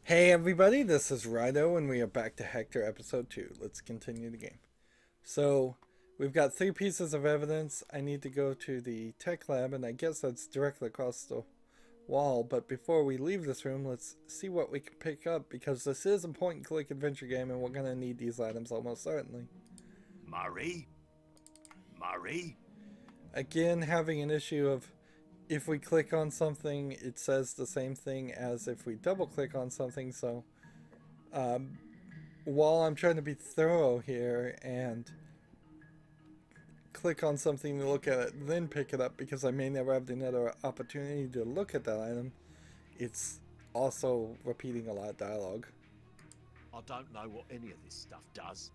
Hey everybody, this is Rydo and we are back to Hector episode 2. Let's continue the game. So, we've got 3 pieces of evidence. I need to go to the tech lab and I guess that's directly across the wall. But before we leave this room, let's see what we can pick up because this is a point and click adventure game and we're going to need these items almost certainly. Murray? Murray? Again, having an issue of if we click on something, it says the same thing as if we double click on something. So while I'm trying to be thorough here and click on something to look at it, then pick it up because I may never have another opportunity to look at that item, it's also repeating a lot of dialogue. I don't know what any of this stuff does.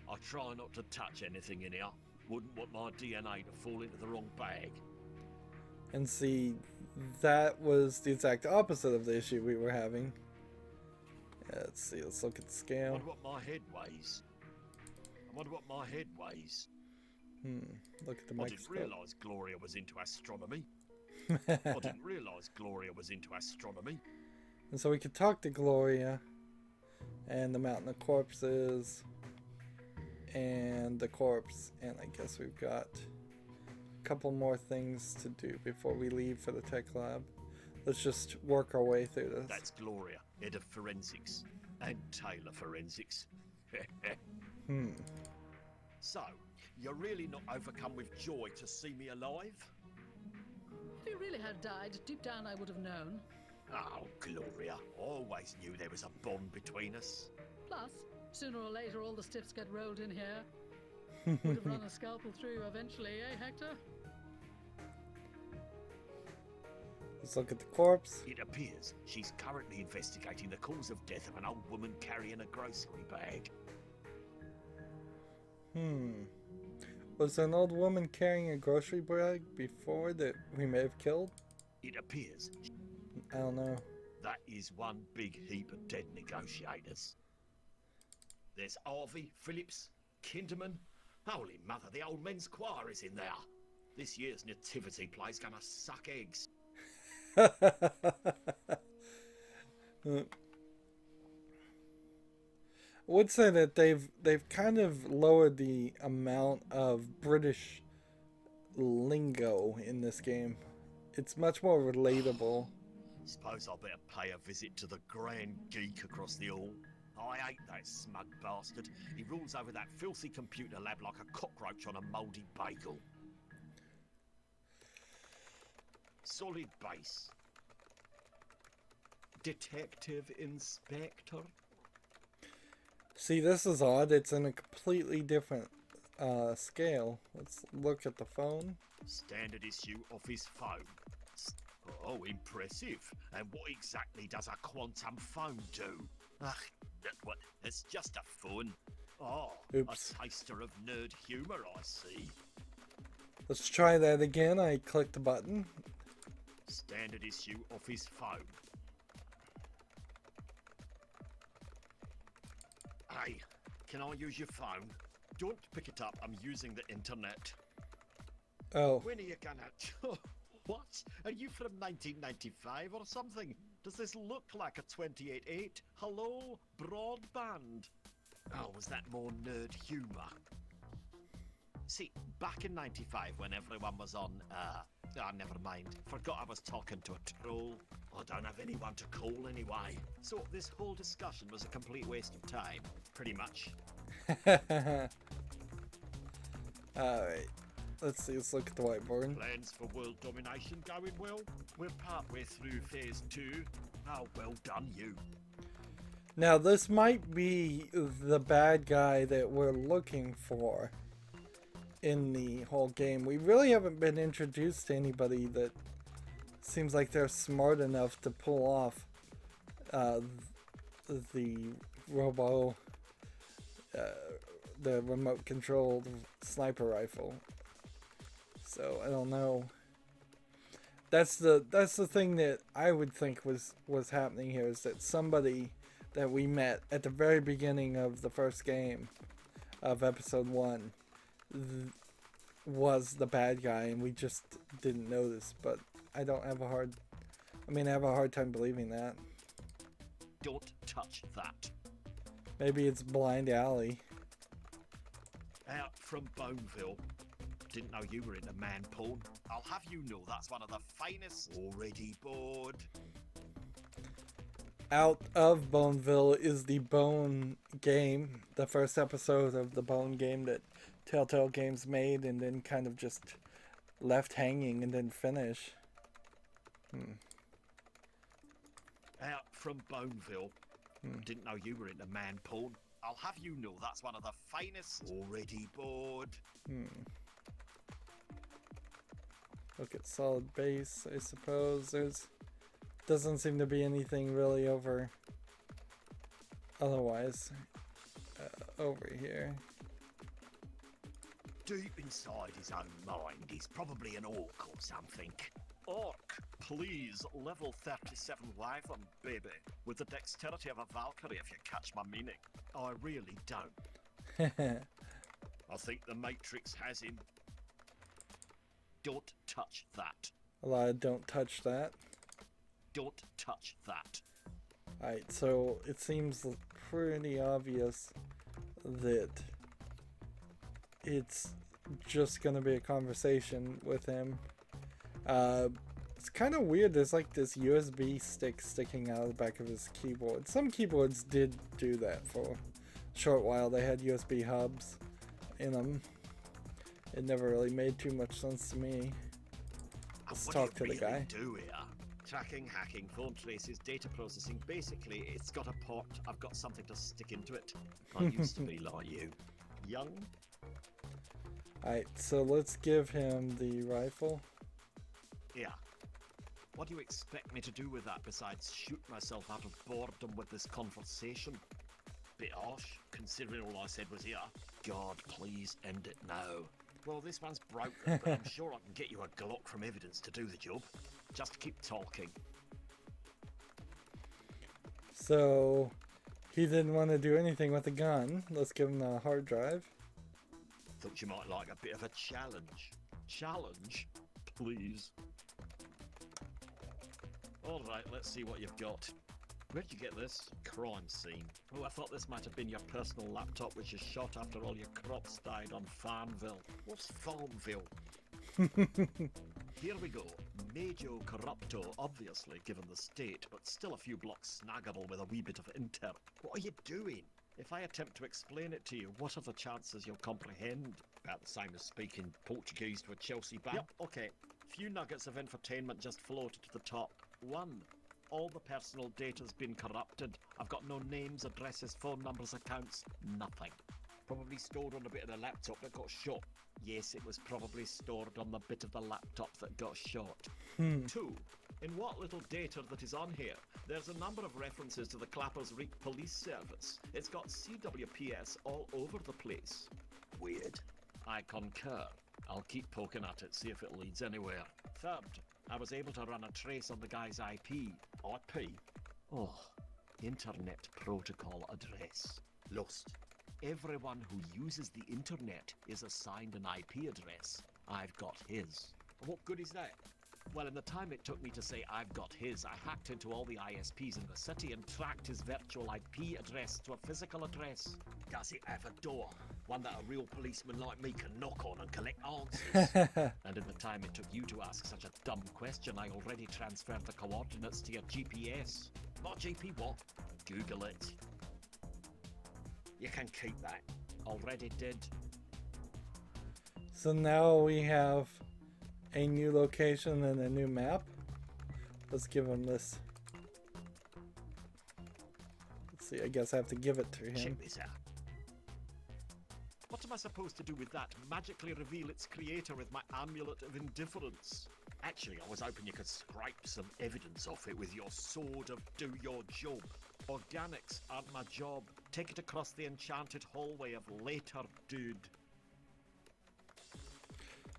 I try not to touch anything in here. Wouldn't want my DNA to fall into the wrong bag. And see, that was the exact opposite of the issue we were having. Let's see, let's look at the I scale. wonder what my head weighs. Look at the I didn't microscope. realise Gloria was into astronomy. And so we could talk to Gloria and the mountain of corpses and the corpse, and I guess we've got a couple more things to do before we leave for the tech lab. Let's just work our way through this. That's Gloria, head of forensics. And Taylor forensics. So, you're really not overcome with joy to see me alive? If he really had died, deep down I would have known. Oh, Gloria, I always knew there was a bond between us. Plus, sooner or later all the stiffs get rolled in here. Would have run a scalpel through you eventually, eh, Hector? Let's look at the corpse. It appears she's currently investigating the cause of death of an old woman carrying a grocery bag. Was there an old woman carrying a grocery bag before that we may have killed? It appears I don't know. that is one big heap of dead negotiators. There's Harvey, Phillips, Kinderman. Holy mother, the old men's choir is in there. This year's nativity play's gonna suck eggs. I would say that they've kind of lowered the amount of British lingo in this game. It's much more relatable. Suppose I better pay a visit to the grand geek across the hall. I hate that smug bastard. He rules over that filthy computer lab like a cockroach on a mouldy bagel. Solid base. Detective Inspector. See, this is odd. It's in a completely different scale. Let's look at the phone. Standard issue office phone. Oh, impressive. And what exactly does a quantum phone do? Ugh, what? It's just a phone. Oh, Oops. a taster of nerd humour, I see. Let's try that again. I clicked the button. Standard issue office phone. Hey, can I use your phone? Don't pick it up, I'm using the internet. Oh, When are you gonna... What? Are you from 1995 or something? Does this look like a 28.8? Hello? Broadband? Oh, was that more nerd humour? See, back in 95 when everyone was on, never mind. Forgot I was talking to a troll. I don't have anyone to call anyway. So this whole discussion was a complete waste of time. Pretty much. alright. Let's see, let's look at the whiteboard. Plans for world domination going well? We're partway through phase 2. Oh, well done you. Now, this might be the bad guy that we're looking for in the whole game. We really haven't been introduced to anybody that seems like they're smart enough to pull off the the remote controlled sniper rifle. So I don't know. That's the thing that I would think was happening here, is that somebody that we met at the very beginning of the first game of episode 1 was the bad guy and we just didn't notice. But I have a hard time believing that. Don't touch that. Maybe it's Blind Alley. Out from Boneville. Didn't know you were into man porn. I'll have you know that's one of the finest. Already bored. Out of Boneville is the Bone game, the first episode of the Bone game that Telltale Games made and then kind of just left hanging and didn't finish. Out from Boneville. Didn't know you were into man porn. I'll have you know that's one of the finest. Already bored. Look at solid base, I suppose. There's doesn't seem to be anything really over otherwise over here. Deep inside his own mind, he's probably an orc or something. Orc, please, level 37 wyvern, baby, with the dexterity of a Valkyrie if you catch my meaning. I really don't. I think the Matrix has him. Don't touch that. A lot of don't touch that. Don't touch that. Alright, so it seems pretty obvious that it's just gonna be a conversation with him. It's kind of weird, there's like this USB stick sticking out of the back of his keyboard. Some keyboards did do that for a short while, they had USB hubs in them. It never really made too much sense to me. Let's talk to the guy. Do here? Tracking, hacking, phone traces, data processing. Basically, it's got a port. I've got something to stick into it. I used to be like you. Young? Alright, so let's give him the rifle. Yeah. What do you expect me to do with that besides shoot myself out of boredom with this conversation? Bit harsh, considering all I said was here. God, please end it now. Well, this one's broken, but I'm sure I can get you a Glock from evidence to do the job. Just keep talking. So, he didn't want to do anything with the gun. Let's give him the hard drive. Thought you might like a bit of a challenge. Challenge? Please. Alright, let's see what you've got. Where'd you get this? Crime scene. Oh, I thought this might have been your personal laptop, which is shot after all your crops died on Farmville. What's Farmville? Here we go. Major corrupto, obviously, given the state, but still a few blocks snaggable with a wee bit of inter. What are you doing? If I attempt to explain it to you, what are the chances you'll comprehend? About the same as speaking Portuguese to a Chelsea band. Yep, okay. Few nuggets of infotainment just floated to the top. 1. All the personal data's been corrupted. I've got no names, addresses, phone numbers, accounts, nothing. Probably stored on a bit of the laptop that got shot. Yes, it was probably stored on the bit of the laptop that got shot. 2. In what little data that is on here, there's a number of references to the Clappers Wreake police service. It's got CWPS all over the place. Weird. I concur. I'll keep poking at it, see if it leads anywhere. 3rd, I was able to run a trace on the guy's IP. IP? Oh, Internet Protocol Address. Lost. Everyone who uses the internet is assigned an IP address. I've got his. What good is that? Well, in the time it took me to say I've got his, I hacked into all the ISPs in the city and tracked his virtual IP address to a physical address. Does it have a door? One that a real policeman like me can knock on and collect answers? And in the time it took you to ask such a dumb question, I already transferred the coordinates to your GPS. Not GP what? Google it. You can keep that. Already did. So now we have a new location and a new map. Let's give him this. Let's see, I guess I have to give it to him. Check this out. What am I supposed to do with that? Magically reveal its creator with my amulet of indifference? Actually, I was hoping you could scrape some evidence off it with your sword of do your job. Organics aren't my job. Take it across the enchanted hallway of later, dude.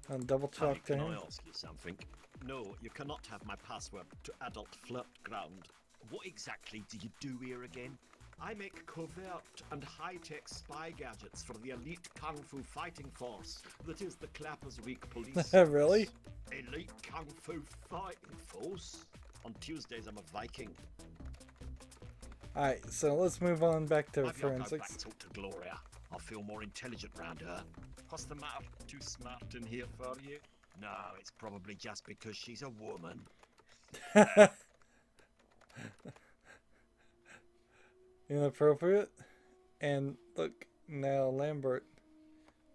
And double talk to Can him. I ask you something? No, you cannot have my password to adult flirt ground. What exactly do you do here again? I make covert and high-tech spy gadgets for the elite kung fu fighting force that is the Clappers Wreake police. Really? Elite kung fu fighting force? On Tuesdays I'm a Viking. Alright, so let's move on back to Maybe I'll go back forensics. and talk to Gloria. I feel more intelligent round her. What's the matter? Too smart in here for you? No, it's probably just because she's a woman. Inappropriate. And look, now Lambert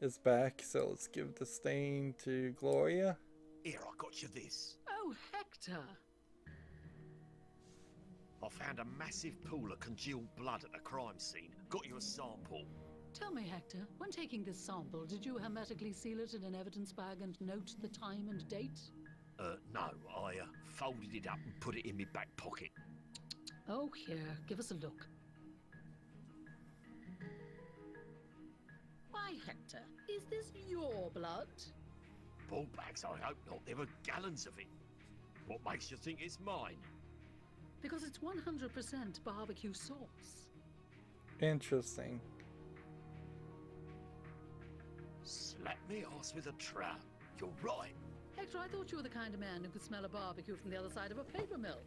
is back, so let's give the stain to Gloria. Here, I got you this. Oh, Hector! I found a massive pool of congealed blood at the crime scene. Got you a sample. Tell me, Hector, when taking this sample, did you hermetically seal it in an evidence bag and note the time and date? No, I folded it up and put it in my back pocket. Oh, here, give us a look. Why, Hector, is this your blood? Ball bags, I hope not. There were gallons of it. What makes you think it's mine? Because it's 100% barbecue sauce. Interesting. Slap me ass with a trap. You're right. Hector, I thought you were the kind of man who could smell a barbecue from the other side of a paper mill.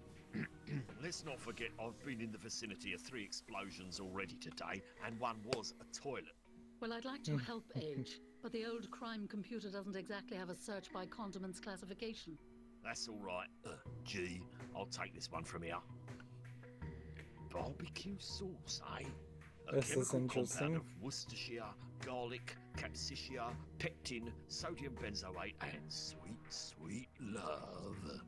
Let's not forget I've been in the vicinity of 3 explosions already today, and one was a toilet. Well, I'd like to help Age, but the old crime computer doesn't exactly have a search by condiments classification. That's all right. G, I'll take this one from here. Barbecue sauce, eh? A This is chemical interesting. compound of Worcestershire, garlic, capsicum, pectin, sodium benzoate, and sweet, sweet love.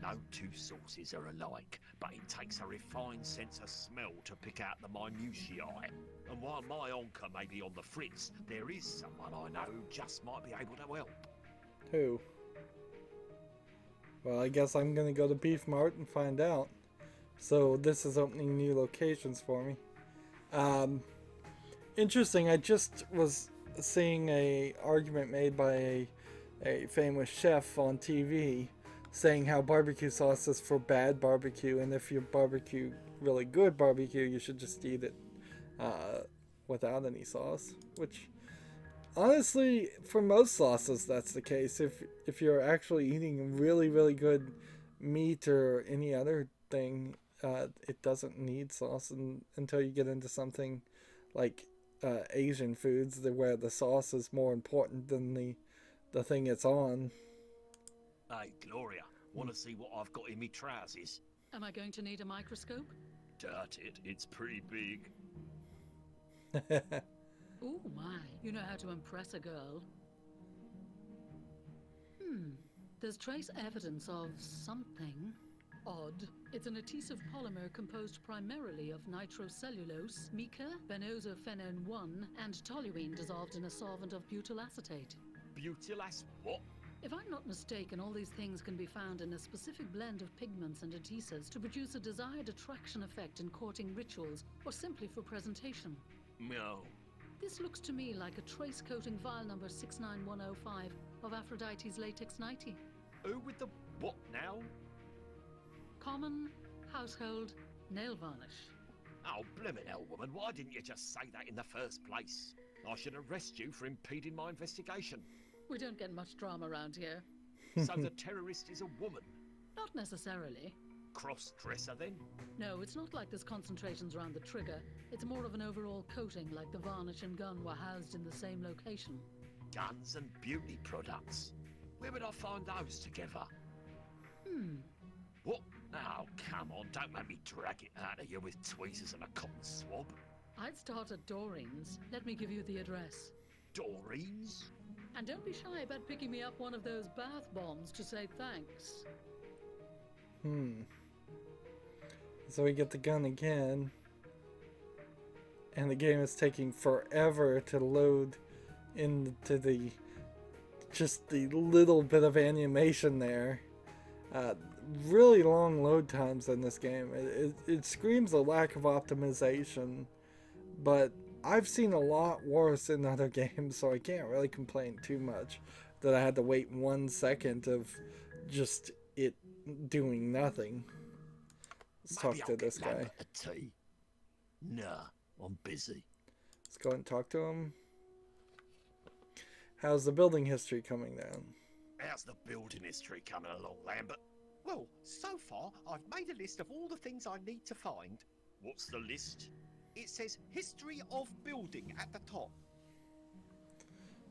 No two sauces are alike, but it takes a refined sense of smell to pick out the minutiae. And while my onca may be on the fritz, there is someone I know who just might be able to help. Who? Well, I guess I'm gonna go to Beef Mart and find out. So this is opening new locations for me. Interesting. I just was seeing a argument made by a famous chef on TV saying how barbecue sauce is for bad barbecue, and if you barbecue really good barbecue, you should just eat it without any sauce. Which, honestly, for most sauces, that's the case. If you're actually eating really good meat or any other thing, it doesn't need sauce until you get into something like Asian foods, where the sauce is more important than the thing it's on. Hey, Gloria, want to see what I've got in me trousers? Am I going to need a microscope? Doubt it, it's pretty big. Oh my, you know how to impress a girl. There's trace evidence of something odd. It's an adhesive polymer composed primarily of nitrocellulose, mica, benozophenone 1, and toluene dissolved in a solvent of butyl acetate. Butyl what? If I'm not mistaken, all these things can be found in a specific blend of pigments and adhesives to produce a desired attraction effect in courting rituals, or simply for presentation. No. This looks to me like a trace coating vial number 69105 of Aphrodite's latex nightie. Who with the what now? Common, household, nail varnish. Oh, blimmin' hell, woman, why didn't you just say that in the first place? I should arrest you for impeding my investigation. We don't get much drama around here. So the terrorist is a woman? Not necessarily. Cross-dresser, then? No, it's not like there's concentrations around the trigger. It's more of an overall coating, like the varnish and gun were housed in the same location. Guns and beauty products. Where would I find those together? What? Oh, come on, don't make me drag it out of you with tweezers and a cotton swab. I'd start at Doreen's. Let me give you the address. Doreen's? And don't be shy about picking me up one of those bath bombs to say thanks. So we get the gun again. And the game is taking forever to load into the little bit of animation there. Really long load times in this game. It screams a lack of optimization, but I've seen a lot worse in other games, so I can't really complain too much that I had to wait 1 second of just it doing nothing. Let's talk to this guy. A tea. Nah, I'm busy. Let's go ahead and talk to him. How's the building history coming down? How's the building history coming along, Lambert? Well, so far, I've made a list of all the things I need to find. What's the list? It says history of building at the top.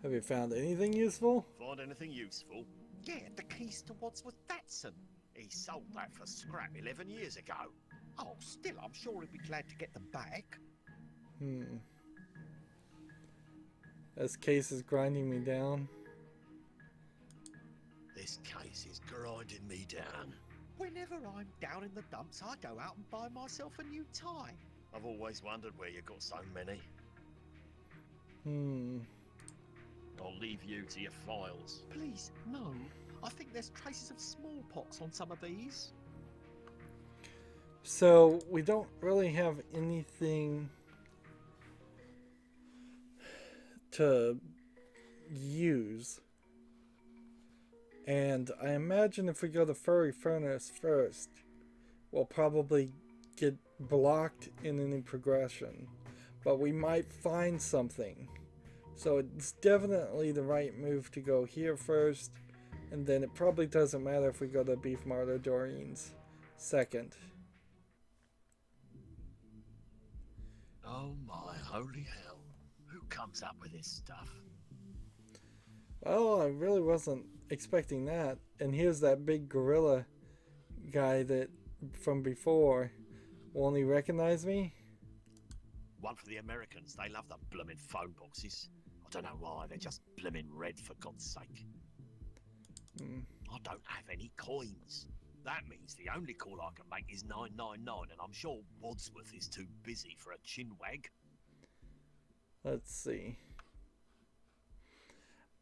Have you found anything useful? Find anything useful? Yeah, the keys to Wadsworth Datsun. He sold that for scrap 11 years ago. Oh, still, I'm sure he'd be glad to get them back. This case is grinding me down. This case is grinding me down. Whenever I'm down in the dumps, I go out and buy myself a new tie. I've always wondered where you got so many. I'll leave you to your files. Please, no. I think there's traces of smallpox on some of these. So, we don't really have anything to use. And I imagine if we go to Furry Furnace first, we'll probably get blocked in any progression. But we might find something. So it's definitely the right move to go here first. And then it probably doesn't matter if we go to Beef Martyr Doreen's second. Oh my holy hell. Who comes up with this stuff? Well, I really wasn't expecting that. And here's that big gorilla guy that from before. Won't he recognize me? One for the Americans. They love the bloomin' phone boxes. I don't know why. They're just bloomin' red, for God's sake. I don't have any coins. That means the only call I can make is 999, and I'm sure Wadsworth is too busy for a chinwag. Let's see.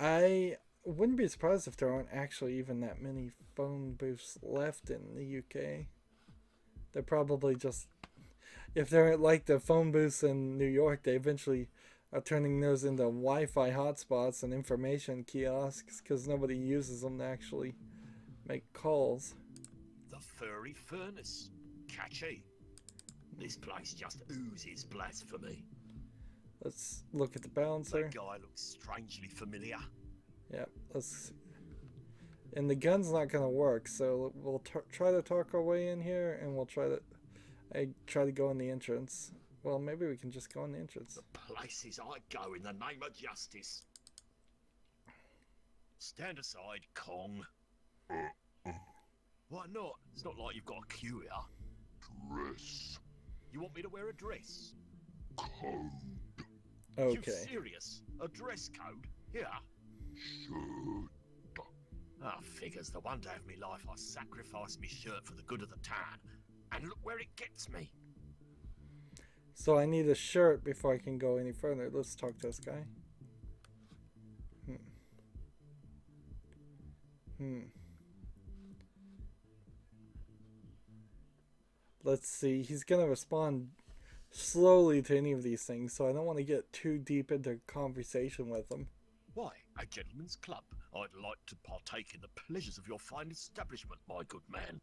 I wouldn't be surprised if there aren't actually even that many phone booths left in the UK. They're probably just... If they're like the phone booths in New York, they eventually are turning those into Wi-Fi hotspots and information kiosks because nobody uses them to actually make calls. The Furry Furnace. Catchy. This place just oozes blasphemy. Let's look at the balancer. That guy looks strangely familiar. Yeah, let's... And the gun's not going to work, so we'll try to talk our way in here, and we'll try to go in the entrance. Well, maybe we can just go in the entrance. The places I go in the name of justice. Stand aside, Kong. Why not? It's not like you've got a queue here. Dress. You want me to wear a dress? Code. Okay. You serious? A dress code? Here. Shirt. Ah, figures. The one day of me life I sacrificed me shirt for the good of the town. And look where it gets me. So I need a shirt before I can go any further. Let's talk to this guy. Let's see. He's going to respond slowly to any of these things, so I don't want to get too deep into conversation with him. Why, a gentleman's club. I'd like to partake in the pleasures of your fine establishment, my good man.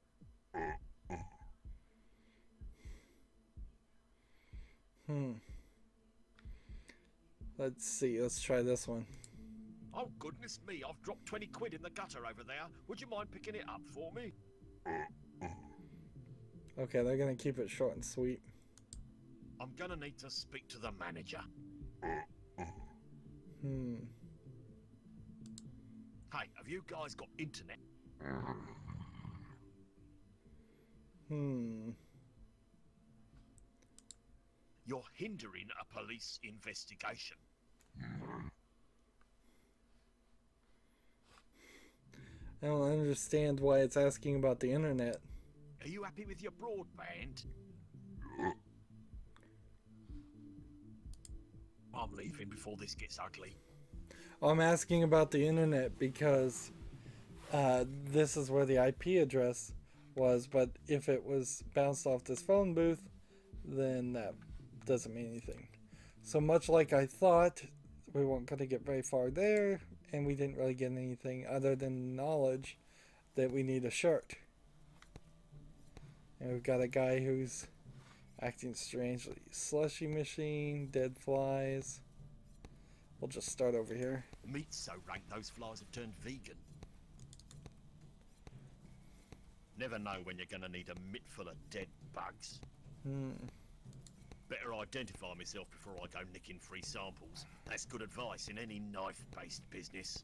Let's see. Let's try this one. Oh, goodness me. I've dropped 20 quid in the gutter over there. Would you mind picking it up for me? Okay, they're going to keep it short and sweet. I'm gonna need to speak to the manager. Hey, have you guys got internet? You're hindering a police investigation. I don't understand why it's asking about the internet. Are you happy with your broadband? I'm leaving before this gets ugly. I'm asking about the internet because this is where the IP address was, but if it was bounced off this phone booth, then that doesn't mean anything. So much like I thought, we weren't going to get very far there, and we didn't really get anything other than knowledge that we need a shirt. And we've got a guy who's acting strangely. Slushy machine, dead flies. We'll just start over here. Meat's so rank those flies have turned vegan. Never know when you're gonna need a mitt full of dead bugs. identify myself before I go nicking free samples. That's good advice in any knife-based business.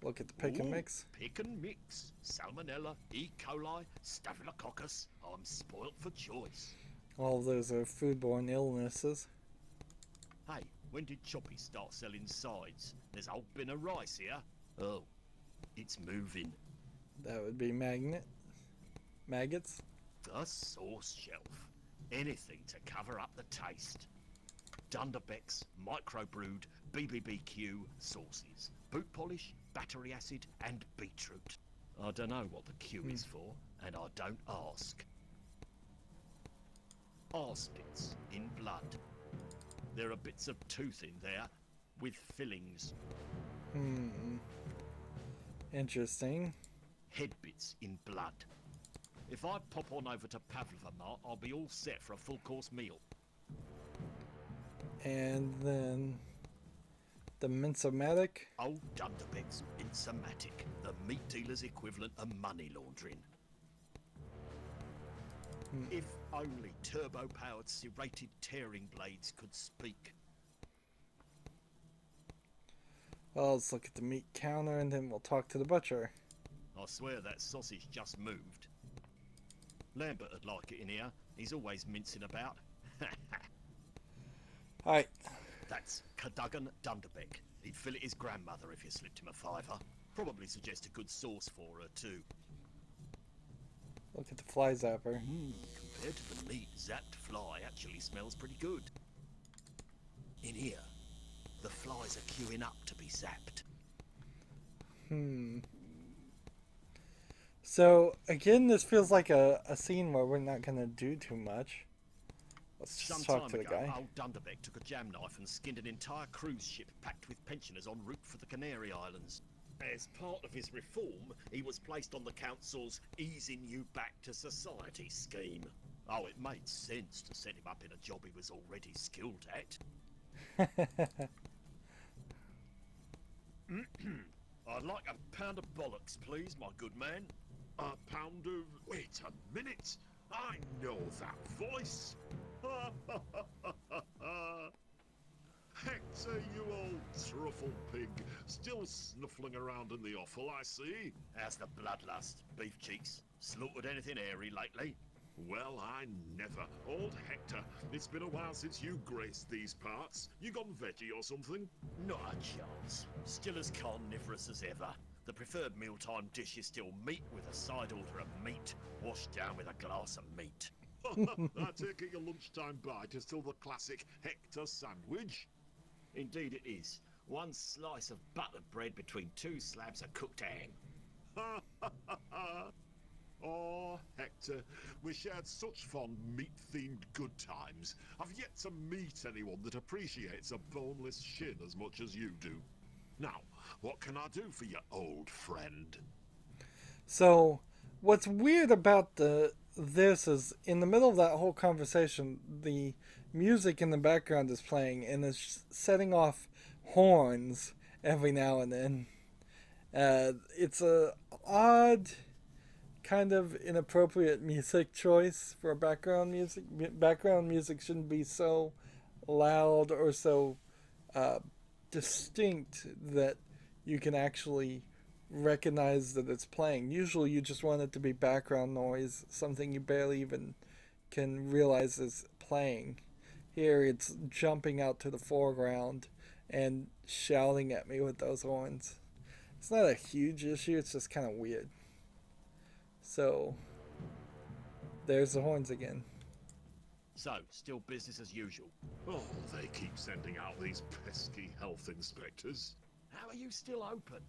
Look at the pick and Ooh, mix. Pick and mix. Salmonella, E. coli, staphylococcus. I'm spoilt for choice. All of those are foodborne illnesses. Hey, when did Choppy start selling sides? There's a whole bin of rice here. Oh, it's moving. That would be maggots. The sauce shelf. Anything to cover up the taste. Dunderbeck's microbrewed BBBQ sauces. Boot polish, battery acid, and beetroot. I don't know what the Q is for, and I don't ask. Arspits in blood. There are bits of tooth in there, with fillings. Interesting. Head bits in blood. If I pop on over to Pavlova Mart, I'll be all set for a full-course meal. And then the minsomatic. Old Dunderbeck's Minsomatic, the meat dealer's equivalent of money laundering. If only turbo-powered serrated tearing blades could speak. Well, let's look at the meat counter and then we'll talk to the butcher. I swear that sausage just moved. Lambert would like it in here. He's always mincing about. Alright. That's Cadogan Dunderbeck. He'd fillet his grandmother if you slipped him a fiver. Probably suggest a good sauce for her, too. Look at the fly zapper. Compared to the meat, zapped fly actually smells pretty good. In here, the flies are queuing up to be zapped. So, again, this feels like a scene where we're not going to do too much. Let's just Some talk time to the ago, guy. old Dunderbeck took a jam knife and skinned an entire cruise ship packed with pensioners en route for the Canary Islands. As part of his reform, he was placed on the council's easing you back to society scheme. Oh, it made sense to set him up in a job he was already skilled at. I'd like a pound of bollocks, please, my good man. A pound of... Wait a minute! I know that voice! Hector, you old truffle pig. Still snuffling around in the offal, I see. How's the bloodlust, beef cheeks? Slaughtered anything airy lately? Well, I never. Old Hector, it's been a while since you graced these parts. You gone veggie or something? Not a chance. Still as carnivorous as ever. The preferred mealtime dish is still meat with a side order of meat, washed down with a glass of meat. I take it your lunchtime bite is still the classic Hector sandwich? Indeed it is. One slice of buttered bread between two slabs of cooked ham. Oh, Hector, we shared such fond meat-themed good times. I've yet to meet anyone that appreciates a boneless shin as much as you do. Now, what can I do for you, old friend? So, what's weird about this is in the middle of that whole conversation, the music in the background is playing and it's setting off horns every now and then. It's a odd, kind of inappropriate music choice for background music. Background music shouldn't be so loud or so distinct that you can actually recognize that it's playing. Usually you just want it to be background noise, something you barely even can realize is playing. Here it's jumping out to the foreground and shouting at me with those horns. It's not a huge issue, it's just kind of weird. So, there's the horns again. So, still business as usual. Oh, they keep sending out these pesky health inspectors. How are you still open?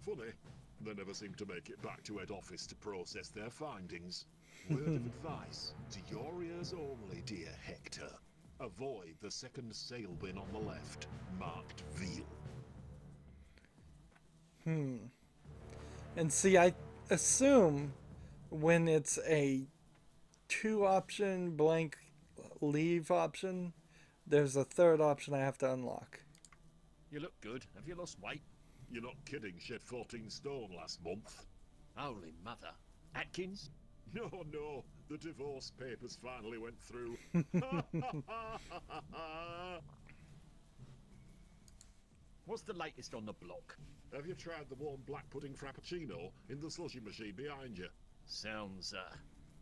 Funny, they never seem to make it back to head office to process their findings. Word of advice, to your ears only, dear Hector. Avoid the second sail bin on the left, marked veal. And see, I assume when it's a 2-option blank leave option, there's a third option I have to unlock. You look good. Have you lost weight? You're not kidding, shed 14 stone last month. Holy mother. Atkins? No, The divorce papers finally went through. What's the latest on the block? Have you tried the warm black pudding frappuccino in the slushy machine behind you? Sounds,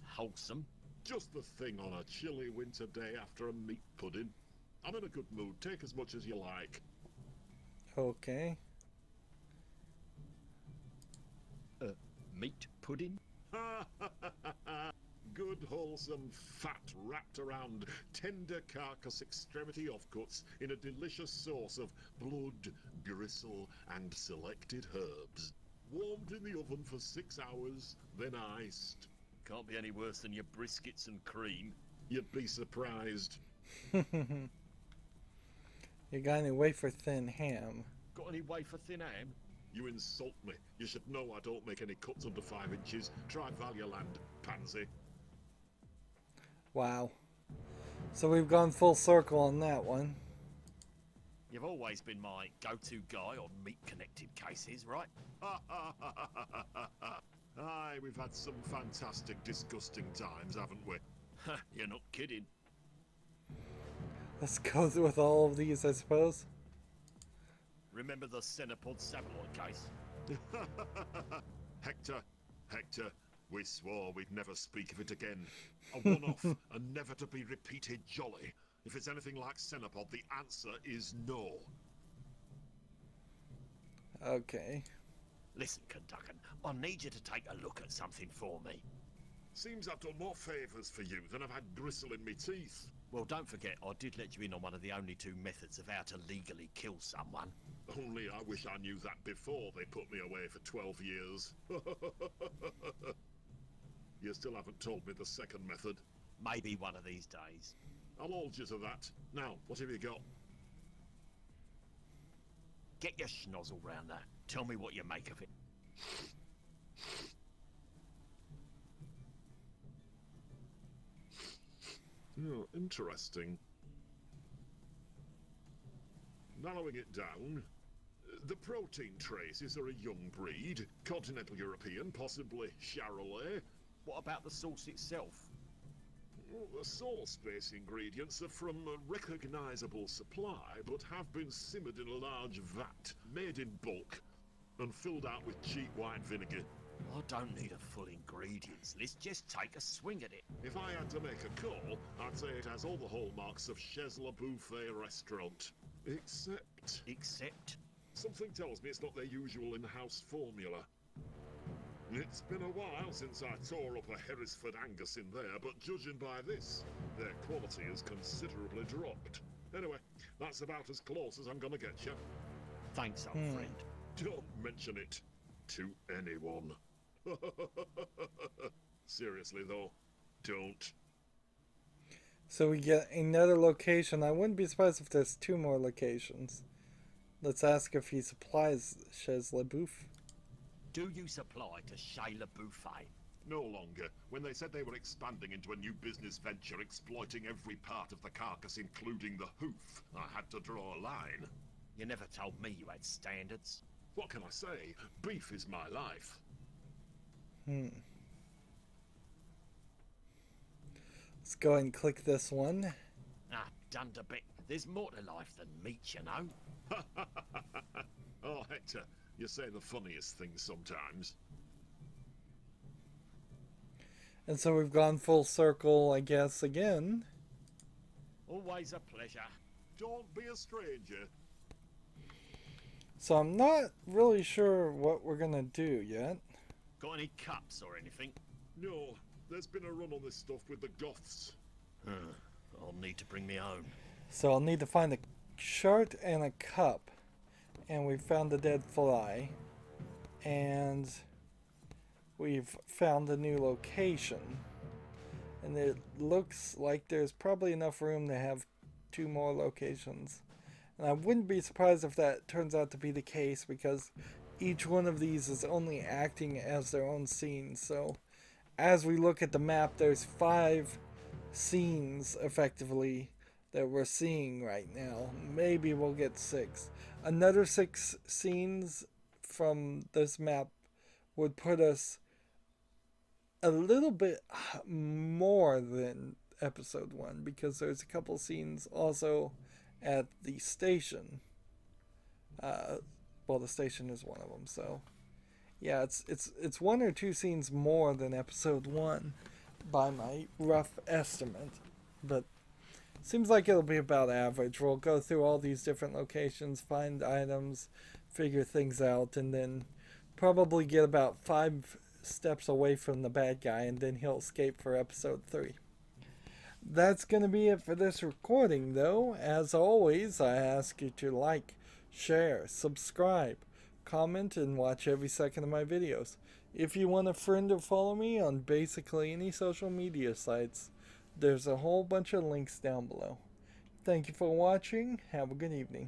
wholesome. Just the thing on a chilly winter day after a meat pudding. I'm in a good mood. Take as much as you like. Okay. Meat pudding? Good, wholesome fat wrapped around tender carcass extremity offcuts in a delicious sauce of blood, gristle, and selected herbs. Warmed in the oven for 6 hours, then iced. Can't be any worse than your briskets and cream. You'd be surprised. You got any wafer thin ham? Got any wafer thin ham? You insult me. You should know I don't make any cuts under 5 inches. Try Valialand, pansy. Wow. So we've gone full circle on that one. You've always been my go-to guy on meat-connected cases, right? Aye, we've had some fantastic, disgusting times, haven't we? You're not kidding. Let's go with all of these, I suppose. Remember the Cenopod satellite case? Hector, we swore we'd never speak of it again. A one-off, and never to be repeated jolly. If it's anything like Cenopod, the answer is no. Okay. Listen, Kentucken, I need you to take a look at something for me. Seems I've done more favours for you than I've had gristle in me teeth. Well, don't forget, I did let you in on one of the only 2 methods of how to legally kill someone. Only I wish I knew that before they put me away for 12 years. You still haven't told me the second method. Maybe one of these days. I'll hold you to that. Now, what have you got? Get your schnozzle round that. Tell me what you make of it. Oh, interesting. Narrowing it down, the protein traces are a young breed, continental European, possibly Charolais. What about the sauce itself? Well, the sauce-based ingredients are from a recognisable supply, but have been simmered in a large vat, made in bulk, and filled out with cheap white vinegar. I don't need a full ingredients list, just take a swing at it. If I had to make a call, I'd say it has all the hallmarks of Chez Le Buffet restaurant. Except... Except? Something tells me it's not their usual in-house formula. It's been a while since I tore up a Hereford Angus in there, but judging by this, their quality has considerably dropped. Anyway, that's about as close as I'm gonna get you. Thanks, old friend. Don't mention it to anyone. Seriously though, don't. So we get another location. I wouldn't be surprised if there's 2 more locations. Let's ask if he supplies Chez Le Bouffe. Do you supply to Chez Le Buffet? No longer. When they said they were expanding into a new business venture, exploiting every part of the carcass, including the hoof, I had to draw a line. You never told me you had standards. What can I say? Beef is my life. Let's go ahead and click this one. Ah, dunderbeck. There's more to life than meat, you know. Oh, Hector, you say the funniest things sometimes. And so we've gone full circle, I guess, again. Always a pleasure. Don't be a stranger. So I'm not really sure what we're gonna do yet. Got any cups or anything? No, there's been a run on this stuff with the Goths. I'll need to bring me own. So I'll need to find a shirt and a cup. And we found the dead fly. And we've found a new location. And it looks like there's probably enough room to have 2 more locations. And I wouldn't be surprised if that turns out to be the case, because each one of these is only acting as their own scene. So as we look at the map, there's 5 scenes effectively that we're seeing right now. Maybe we'll get 6. Another 6 scenes from this map would put us a little bit more than episode 1 because there's a couple scenes also at the station. Well, the station is one of them, so yeah, it's 1 or 2 scenes more than episode 1 by my rough estimate, but seems like it'll be about average. We'll go through all these different locations, find items, figure things out, and then probably get about 5 steps away from the bad guy, and then he'll escape for episode 3. That's going to be it for this recording, though. As always, I ask you to like, share, subscribe, comment, and watch every second of my videos. If you want a friend or follow me on basically any social media sites, there's a whole bunch of links down below. Thank you for watching. Have a good evening.